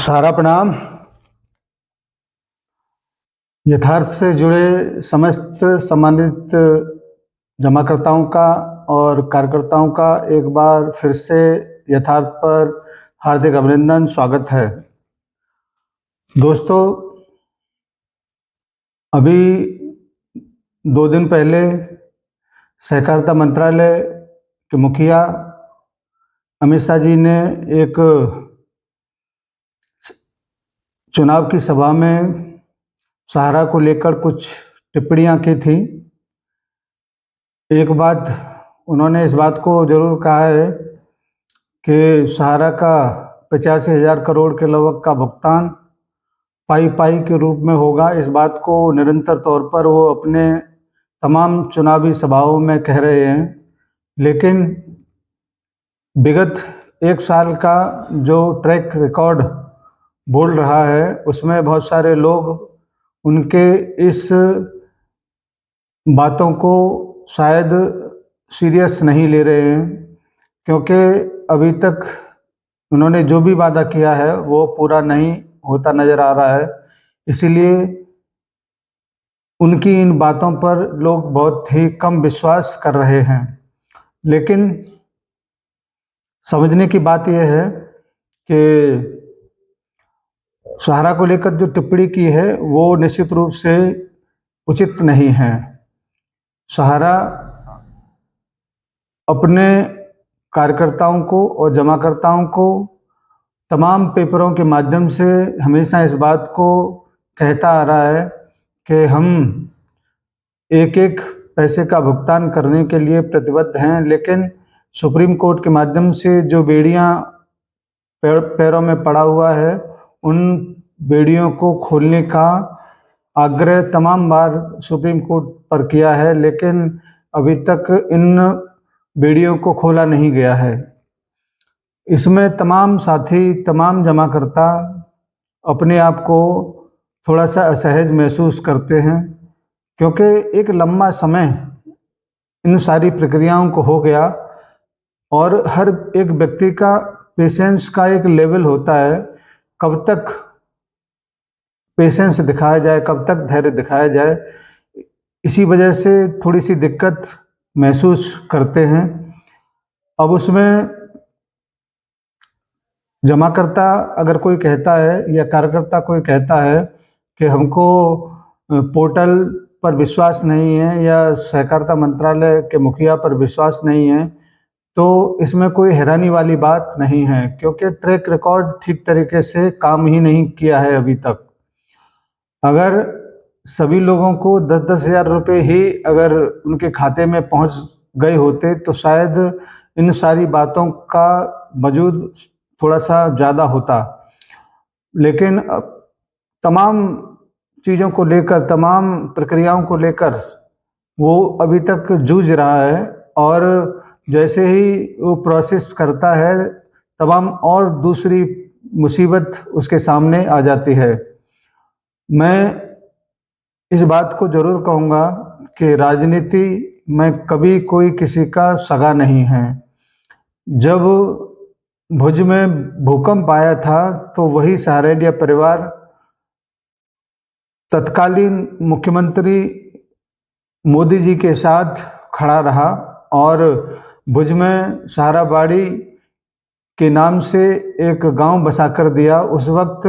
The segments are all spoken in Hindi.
सारा प्रणाम। यथार्थ से जुड़े समस्त सम्मानित जमाकर्ताओं का और कार्यकर्ताओं का एक बार फिर से यथार्थ पर हार्दिक अभिनंदन, स्वागत है। दोस्तों, अभी 2 दिन पहले सहकारिता मंत्रालय के मुखिया अमित शाह जी ने एक चुनाव की सभा में सहारा को लेकर कुछ टिप्पणियां की थी। एक बात उन्होंने इस बात को जरूर कहा है कि सहारा का 85,000 करोड़ के लगभग का भुगतान पाई पाई के रूप में होगा। इस बात को निरंतर तौर पर वो अपने तमाम चुनावी सभाओं में कह रहे हैं, लेकिन विगत 1 साल का जो ट्रैक रिकॉर्ड बोल रहा है उसमें बहुत सारे लोग उनके इस बातों को शायद सीरियस नहीं ले रहे हैं, क्योंकि अभी तक उन्होंने जो भी वादा किया है वो पूरा नहीं होता नज़र आ रहा है। इसीलिए उनकी इन बातों पर लोग बहुत ही कम विश्वास कर रहे हैं। लेकिन समझने की बात यह है कि सहारा को लेकर जो टिप्पणी की है वो निश्चित रूप से उचित नहीं है। सहारा अपने कार्यकर्ताओं को और जमाकर्ताओं को तमाम पेपरों के माध्यम से हमेशा इस बात को कहता आ रहा है कि हम एक एक पैसे का भुगतान करने के लिए प्रतिबद्ध हैं, लेकिन सुप्रीम कोर्ट के माध्यम से जो बेड़ियां पैरों में पड़ा हुआ है उन बेड़ियों को खोलने का आग्रह तमाम बार सुप्रीम कोर्ट पर किया है, लेकिन अभी तक इन बेड़ियों को खोला नहीं गया है। इसमें तमाम साथी, तमाम जमाकर्ता अपने आप को थोड़ा सा असहज महसूस करते हैं, क्योंकि एक लंबा समय इन सारी प्रक्रियाओं को हो गया और हर एक व्यक्ति का पेशेंस का एक लेवल होता है। कब तक पेशेंस दिखाया जाए, कब तक धैर्य दिखाया जाए, इसी वजह से थोड़ी सी दिक्कत महसूस करते हैं। अब उसमें जमाकर्ता अगर कोई कहता है या कार्यकर्ता कोई कहता है कि हमको पोर्टल पर विश्वास नहीं है या सहकारिता मंत्रालय के मुखिया पर विश्वास नहीं है, तो इसमें कोई हैरानी वाली बात नहीं है, क्योंकि ट्रैक रिकॉर्ड ठीक तरीके से काम ही नहीं किया है अभी तक। अगर सभी लोगों को 10-10 हज़ार रुपये ही अगर उनके खाते में पहुंच गए होते तो शायद इन सारी बातों का वजूद थोड़ा सा ज़्यादा होता। लेकिन तमाम चीज़ों को लेकर, तमाम प्रक्रियाओं को लेकर वो अभी तक जूझ रहा है, और जैसे ही वो प्रोसेस करता है तमाम और दूसरी मुसीबत उसके सामने आ जाती है। मैं इस बात को ज़रूर कहूँगा कि राजनीति में कभी कोई किसी का सगा नहीं है। जब भुज में भूकंप आया था तो वही सहारनपुर परिवार तत्कालीन मुख्यमंत्री मोदी जी के साथ खड़ा रहा और भुज में सहाराबाड़ी के नाम से एक गांव बसा कर दिया। उस वक्त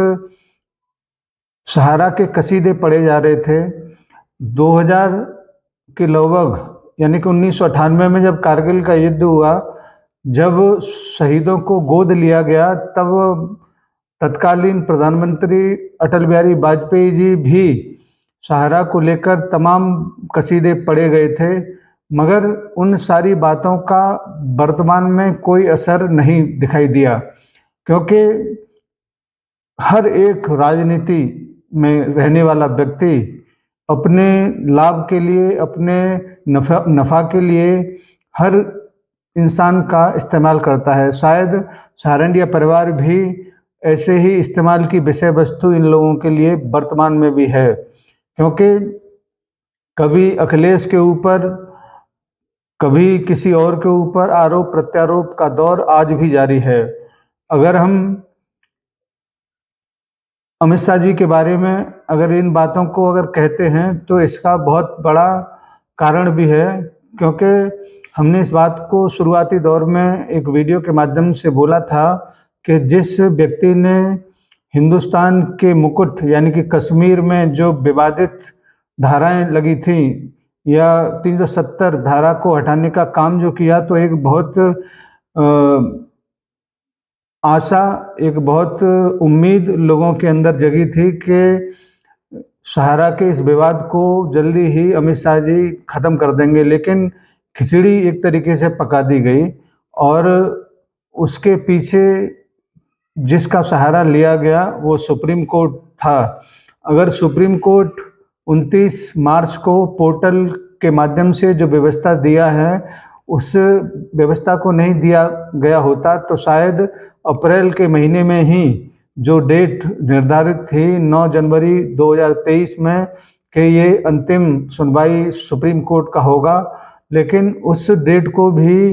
सहारा के कसीदे पढ़े जा रहे थे। 2000 के लगभग, यानी कि 1998 में जब कारगिल का युद्ध हुआ, जब शहीदों को गोद लिया गया, तब तत्कालीन प्रधानमंत्री अटल बिहारी वाजपेयी जी भी सहारा को लेकर तमाम कसीदे पढ़े गए थे, मगर उन सारी बातों का वर्तमान में कोई असर नहीं दिखाई दिया, क्योंकि हर एक राजनीति में रहने वाला व्यक्ति अपने लाभ के लिए, अपने नफ़ा के लिए हर इंसान का इस्तेमाल करता है। शायद सहारनपुर परिवार भी ऐसे ही इस्तेमाल की विषय वस्तु इन लोगों के लिए वर्तमान में भी है, क्योंकि कभी अखिलेश के ऊपर, कभी किसी और के ऊपर आरोप प्रत्यारोप का दौर आज भी जारी है। अगर हम अमित शाह जी के बारे में अगर इन बातों को अगर कहते हैं तो इसका बहुत बड़ा कारण भी है, क्योंकि हमने इस बात को शुरुआती दौर में एक वीडियो के माध्यम से बोला था कि जिस व्यक्ति ने हिंदुस्तान के मुकुट यानी कि कश्मीर में जो विवादित धाराएं लगी थी या 370 धारा को हटाने का काम जो किया, तो एक बहुत आशा, एक बहुत उम्मीद लोगों के अंदर जगी थी कि सहारा के इस विवाद को जल्दी ही अमित शाह जी खत्म कर देंगे। लेकिन खिचड़ी एक तरीके से पका दी गई और उसके पीछे जिसका सहारा लिया गया वो सुप्रीम कोर्ट था। अगर सुप्रीम कोर्ट 29 मार्च को पोर्टल के माध्यम से जो व्यवस्था दिया है उस व्यवस्था को नहीं दिया गया होता तो शायद अप्रैल के महीने में ही जो डेट निर्धारित थी 9 जनवरी 2023 में कि ये अंतिम सुनवाई सुप्रीम कोर्ट का होगा, लेकिन उस डेट को भी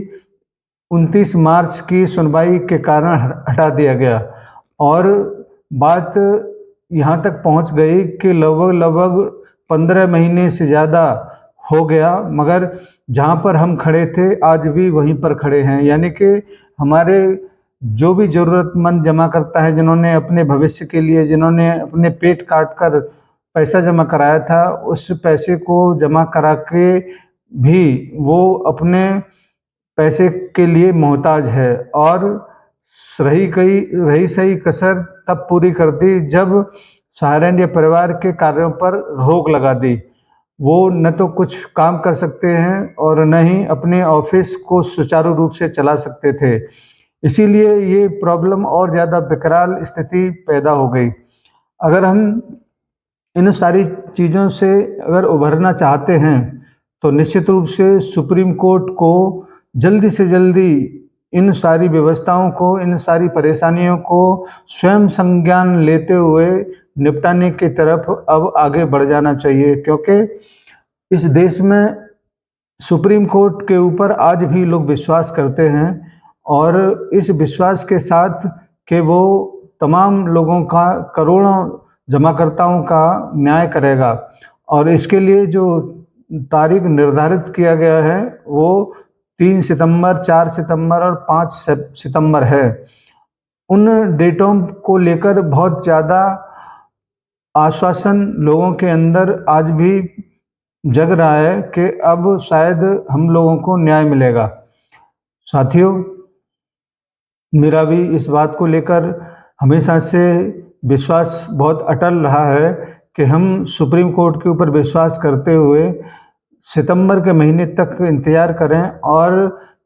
29 मार्च की सुनवाई के कारण हटा दिया गया और बात यहाँ तक पहुँच गई कि लगभग 15 महीने से ज़्यादा हो गया, मगर जहाँ पर हम खड़े थे आज भी वहीं पर खड़े हैं। यानी कि हमारे जो भी ज़रूरतमंद जमा करता है, जिन्होंने अपने भविष्य के लिए, जिन्होंने अपने पेट काट कर पैसा जमा कराया था, उस पैसे को जमा करा के भी वो अपने पैसे के लिए मोहताज है। और रही सही कसर तब पूरी कर दी जब सहारा इंडिया परिवार के कार्यों पर रोक लगा दी। वो न तो कुछ काम कर सकते हैं और न ही अपने ऑफिस को सुचारू रूप से चला सकते थे। इसीलिए ये प्रॉब्लम और ज़्यादा बेकरार स्थिति पैदा हो गई। अगर हम इन सारी चीज़ों से अगर उभरना चाहते हैं तो निश्चित रूप से सुप्रीम कोर्ट को जल्दी से जल्दी इन सारी व्यवस्थाओं को, इन सारी परेशानियों को स्वयं संज्ञान लेते हुए निपटाने की तरफ अब आगे बढ़ जाना चाहिए, क्योंकि इस देश में सुप्रीम कोर्ट के ऊपर आज भी लोग विश्वास करते हैं और इस विश्वास के साथ कि वो तमाम लोगों का, करोड़ों जमाकर्ताओं का न्याय करेगा। और इसके लिए जो तारीख निर्धारित किया गया है वो 3 सितंबर, 4 सितंबर और 5 सितंबर है। उन डेटों को लेकर बहुत ज़्यादा आश्वासन लोगों के अंदर आज भी जग रहा है कि अब शायद हम लोगों को न्याय मिलेगा। साथियों, मेरा भी इस बात को लेकर हमेशा से विश्वास बहुत अटल रहा है कि हम सुप्रीम कोर्ट के ऊपर विश्वास करते हुए सितंबर के महीने तक इंतज़ार करें और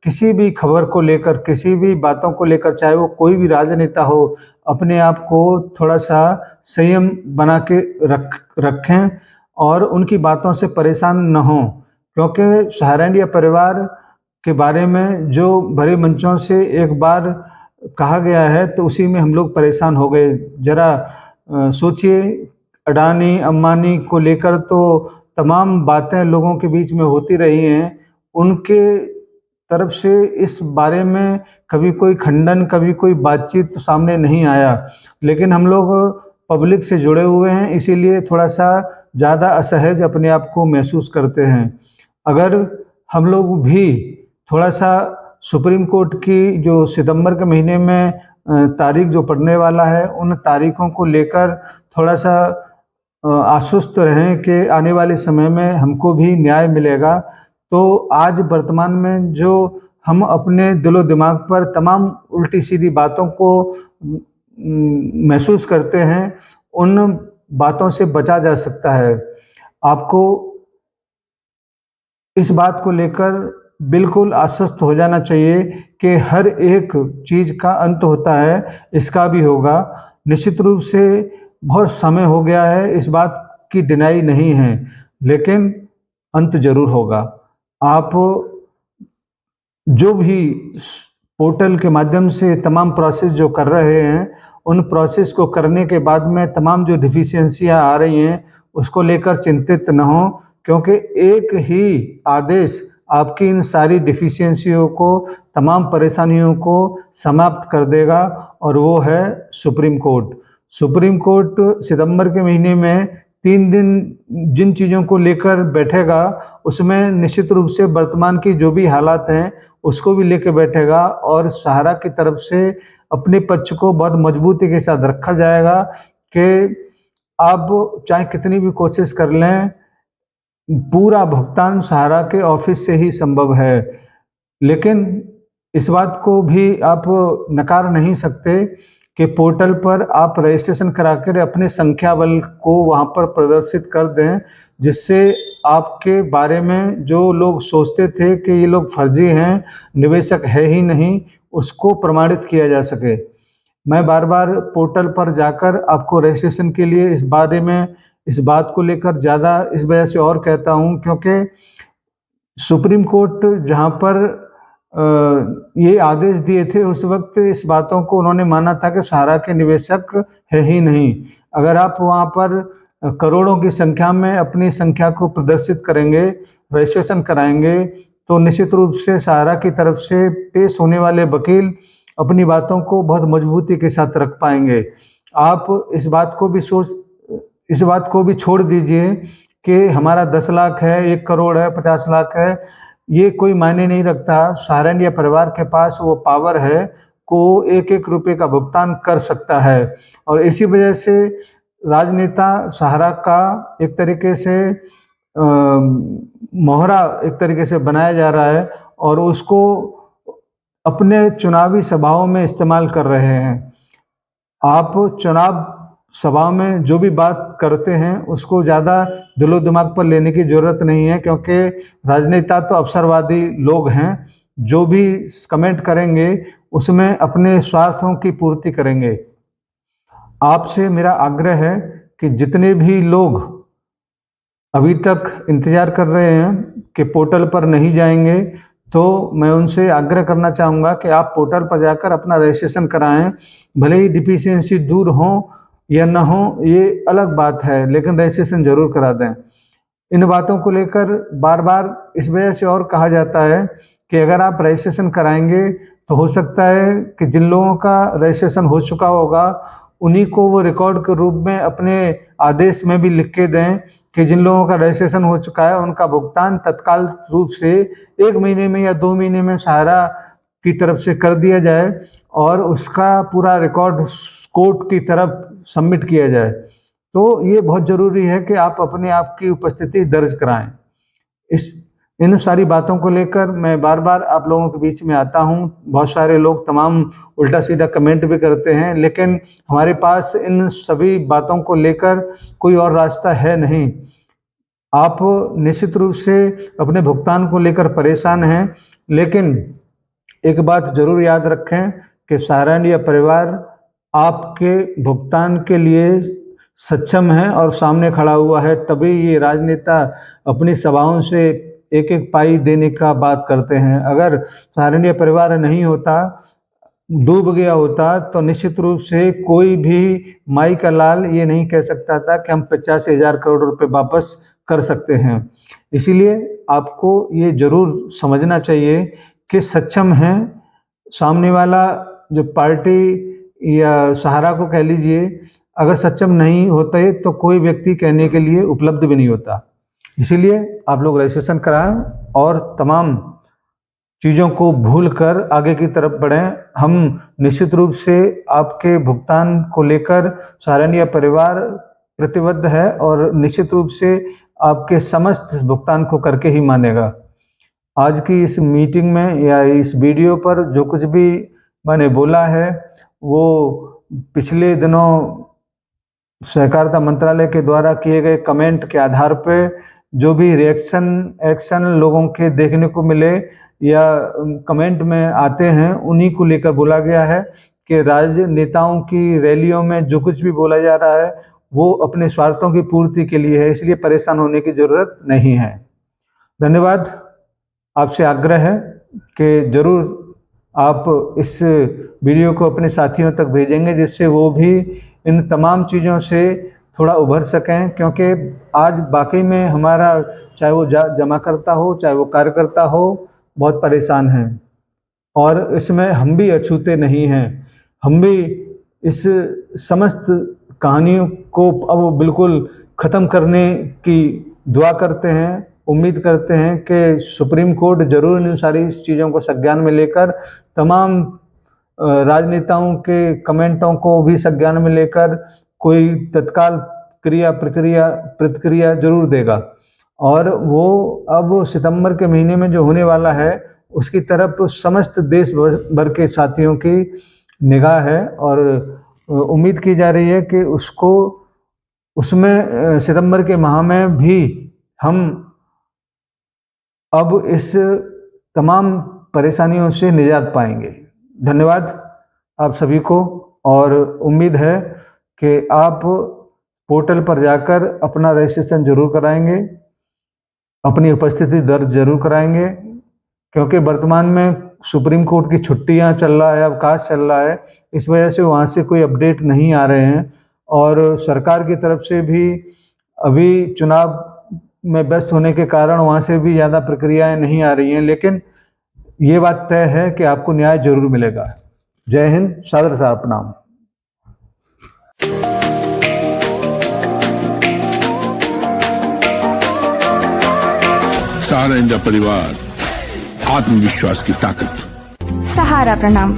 किसी भी खबर को लेकर, किसी भी बातों को लेकर, चाहे वो कोई भी राजनेता हो, अपने आप को थोड़ा सा संयम बना के रखें और उनकी बातों से परेशान न हों, क्योंकि सहारा इंडिया परिवार के बारे में जो बड़े मंचों से एक बार कहा गया है तो उसी में हम लोग परेशान हो गए। ज़रा सोचिए, अडानी अंबानी को लेकर तो तमाम बातें लोगों के बीच में होती रही हैं, उनके तरफ से इस बारे में कभी कोई खंडन, कभी कोई बातचीत सामने नहीं आया। लेकिन हम लोग पब्लिक से जुड़े हुए हैं, इसीलिए थोड़ा सा ज़्यादा असहज अपने आप को महसूस करते हैं। अगर हम लोग भी थोड़ा सा सुप्रीम कोर्ट की जो सितंबर के महीने में तारीख जो पड़ने वाला है, उन तारीखों को लेकर थोड़ा सा आश्वस्त रहें कि आने वाले समय में हमको भी न्याय मिलेगा। तो आज वर्तमान में जो हम अपने दिलो दिमाग पर तमाम उल्टी सीधी बातों को महसूस करते हैं, उन बातों से बचा जा सकता है। आपको इस बात को लेकर बिल्कुल आश्वस्त हो जाना चाहिए कि हर एक चीज़ का अंत होता है, इसका भी होगा। निश्चित रूप से बहुत समय हो गया है, इस बात की डिनाई नहीं है, लेकिन अंत ज़रूर होगा। आप जो भी पोर्टल के माध्यम से तमाम प्रोसेस जो कर रहे हैं, उन प्रोसेस को करने के बाद में तमाम जो डिफिशियंसियाँ आ रही हैं, उसको लेकर चिंतित न हों, क्योंकि एक ही आदेश आपकी इन सारी डिफिशियंसियों को, तमाम परेशानियों को समाप्त कर देगा और वो है सुप्रीम कोर्ट। सुप्रीम कोर्ट सितंबर के महीने में 3 दिन जिन चीज़ों को लेकर बैठेगा उसमें निश्चित रूप से वर्तमान की जो भी हालात हैं उसको भी लेकर बैठेगा और सहारा की तरफ से अपने पक्ष को बहुत मजबूती के साथ रखा जाएगा कि आप चाहे कितनी भी कोशिश कर लें, पूरा भुगतान सहारा के ऑफिस से ही संभव है। लेकिन इस बात को भी आप नकार नहीं सकते कि पोर्टल पर आप रजिस्ट्रेशन कराकर अपने संख्या बल को वहाँ पर प्रदर्शित कर दें, जिससे आपके बारे में जो लोग सोचते थे कि ये लोग फर्जी हैं, निवेशक है ही नहीं, उसको प्रमाणित किया जा सके। मैं बार-बार पोर्टल पर जाकर आपको रजिस्ट्रेशन के लिए इस बारे में, इस बात को लेकर ज़्यादा इस वजह से और कहता हूँ क्योंकि सुप्रीम कोर्ट जहाँ पर ये आदेश दिए थे उस वक्त इस बातों को उन्होंने माना था कि सहारा के निवेशक है ही नहीं। अगर आप वहाँ पर करोड़ों की संख्या में अपनी संख्या को प्रदर्शित करेंगे, रजिस्ट्रेशन कराएंगे, तो निश्चित रूप से सहारा की तरफ से पेश होने वाले वकील अपनी बातों को बहुत मजबूती के साथ रख पाएंगे। आप इस बात को भी छोड़ दीजिए कि हमारा 10 लाख है, 1 करोड़ है, 50 लाख है, ये कोई मायने नहीं रखता। सहारा इंडिया परिवार के पास वो पावर है को एक-एक रुपए का भुगतान कर सकता है और इसी वजह से राजनेता सहारा का एक तरीके से मोहरा एक तरीके से बनाया जा रहा है और उसको अपने चुनावी सभाओं में इस्तेमाल कर रहे हैं। आप चुनाव सभा में जो भी बात करते हैं उसको ज़्यादा दिलो दिमाग पर लेने की ज़रूरत नहीं है क्योंकि राजनेता तो अवसरवादी लोग हैं, जो भी कमेंट करेंगे उसमें अपने स्वार्थों की पूर्ति करेंगे। आपसे मेरा आग्रह है कि जितने भी लोग अभी तक इंतज़ार कर रहे हैं कि पोर्टल पर नहीं जाएंगे, तो मैं उनसे आग्रह करना चाहूँगा कि आप पोर्टल पर जाकर अपना रजिस्ट्रेशन कराएँ। भले ही डिफिशियंसी दूर हों या ना हो, ये अलग बात है, लेकिन रजिस्ट्रेशन ज़रूर करा दें। इन बातों को लेकर बार-बार इस वजह से और कहा जाता है कि अगर आप रजिस्ट्रेशन कराएँगे तो हो सकता है कि जिन लोगों का रजिस्ट्रेशन हो चुका होगा, उन्हीं को वो रिकॉर्ड के रूप में अपने आदेश में भी लिख के दें कि जिन लोगों का रजिस्ट्रेशन हो चुका है उनका भुगतान तत्काल रूप से 1 महीने में या 2 महीने में सहारा की तरफ से कर दिया जाए और उसका पूरा रिकॉर्ड कोर्ट की तरफ सबमिट किया जाए। तो ये बहुत ज़रूरी है कि आप अपने आप की उपस्थिति दर्ज कराएँ। इन सारी बातों को लेकर मैं बार-बार आप लोगों के बीच में आता हूँ। बहुत सारे लोग तमाम उल्टा-सीधा कमेंट भी करते हैं, लेकिन हमारे पास इन सभी बातों को लेकर कोई और रास्ता है नहीं। आप निश्चित रूप से अपने भुगतान को लेकर परेशान हैं, लेकिन एक बात ज़रूर याद रखें कि सहारा इंडिया परिवार आपके भुगतान के लिए सक्षम है और सामने खड़ा हुआ है, तभी ये राजनेता अपनी सभाओं से एक-एक पाई देने का बात करते हैं। अगर सहारा इंडिया परिवार नहीं होता, डूब गया होता, तो निश्चित रूप से कोई भी माई का लाल ये नहीं कह सकता था कि हम 85,000 करोड़ रुपए वापस कर सकते हैं। इसीलिए आपको ये ज़रूर समझना चाहिए कि सक्षम हैं, सामने वाला जो पार्टी या सहारा को कह लीजिए, अगर सक्षम नहीं होते तो कोई व्यक्ति कहने के लिए उपलब्ध भी नहीं होता। इसीलिए आप लोग रजिस्ट्रेशन कराएँ और तमाम चीज़ों को भूलकर आगे की तरफ बढ़ें। हम निश्चित रूप से आपके भुगतान को लेकर सहारा इंडिया परिवार प्रतिबद्ध है और निश्चित रूप से आपके समस्त भुगतान को करके ही मानेगा। आज की इस मीटिंग में या इस वीडियो पर जो कुछ भी मैंने बोला है, वो पिछले दिनों सहकारिता मंत्रालय के द्वारा किए गए कमेंट के आधार पे जो भी एक्शन लोगों के देखने को मिले या कमेंट में आते हैं, उन्हीं को लेकर बोला गया है कि राजनेताओं की रैलियों में जो कुछ भी बोला जा रहा है, वो अपने स्वार्थों की पूर्ति के लिए है, इसलिए परेशान होने की ज़रूरत नहीं है। धन्यवाद। आपसे आग्रह है कि ज़रूर आप इस वीडियो को अपने साथियों तक भेजेंगे, जिससे वो भी इन तमाम चीज़ों से थोड़ा उभर सकें, क्योंकि आज वाकई में हमारा चाहे वो जमाकर्ता हो, चाहे वो कार्यकर्ता हो, बहुत परेशान हैं और इसमें हम भी अछूते नहीं हैं। हम भी इस समस्त कहानियों को अब बिल्कुल ख़त्म करने की दुआ करते हैं। उम्मीद करते हैं कि सुप्रीम कोर्ट ज़रूर इन सारी चीज़ों को संज्ञान में लेकर तमाम राजनेताओं के कमेंटों को भी संज्ञान में लेकर कोई तत्काल प्रतिक्रिया जरूर देगा। और वो अब सितंबर के महीने में जो होने वाला है उसकी तरफ समस्त देश भर के साथियों की निगाह है और उम्मीद की जा रही है कि उसमें सितंबर के माह में भी हम अब इस तमाम परेशानियों से निजात पाएंगे। धन्यवाद आप सभी को और उम्मीद है कि आप पोर्टल पर जाकर अपना रजिस्ट्रेशन जरूर कराएंगे, अपनी उपस्थिति दर्ज जरूर कराएंगे, क्योंकि वर्तमान में सुप्रीम कोर्ट की छुट्टियां चल रहा है, अवकाश चल रहा है, इस वजह से वहाँ से कोई अपडेट नहीं आ रहे हैं और सरकार की तरफ से भी अभी चुनाव में व्यस्त होने के कारण वहाँ से भी ज़्यादा प्रक्रियाएं नहीं आ रही हैं, लेकिन ये बात तय है कि आपको न्याय जरूर मिलेगा। जय हिंद, सादर सा प्रणाम। सहारा इंडिया परिवार, आत्मविश्वास की ताकत। सहारा प्रणाम।